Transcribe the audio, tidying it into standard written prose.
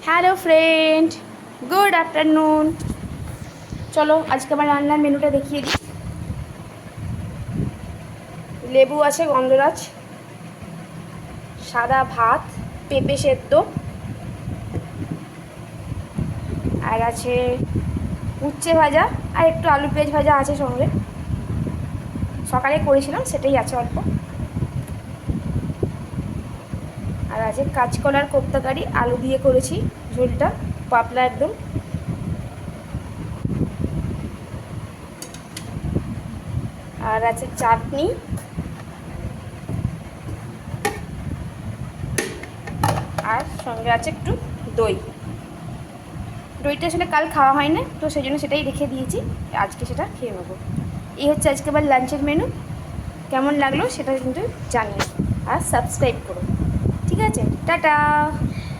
Hello friend, good afternoon. চলো আজকে আমার রান্নার মেনুটা দেখিয়ে দিই। লেবু আছে, গন্ধরাজ, সাদা ভাত, পেঁপে সেদ্ধ, আর আছে উচ্ছে ভাজা, আর একটু আলু পেঁয়াজ ভাজা আছে সঙ্গে। সকালে করেছিলাম সেটাই আছে অল্প। আর আছে কাঁচকলার কোপ্তাকারি, আলু দিয়ে করেছি ঝোলটা, পাতলা একদম। আর আছে চাটনি, আর সঙ্গে আছে একটু দই। দইটা আসলে কাল খাওয়া হয় না, তো সেই জন্য সেটাই রেখে দিয়েছি, আজকে সেটা খেয়ে নেবো। এই হচ্ছে আজকে আবার লাঞ্চের মেনু। কেমন লাগলো সেটা কিন্তু জানিও, আর সাবস্ক্রাইব করো। ঠিক আছে, টাটা।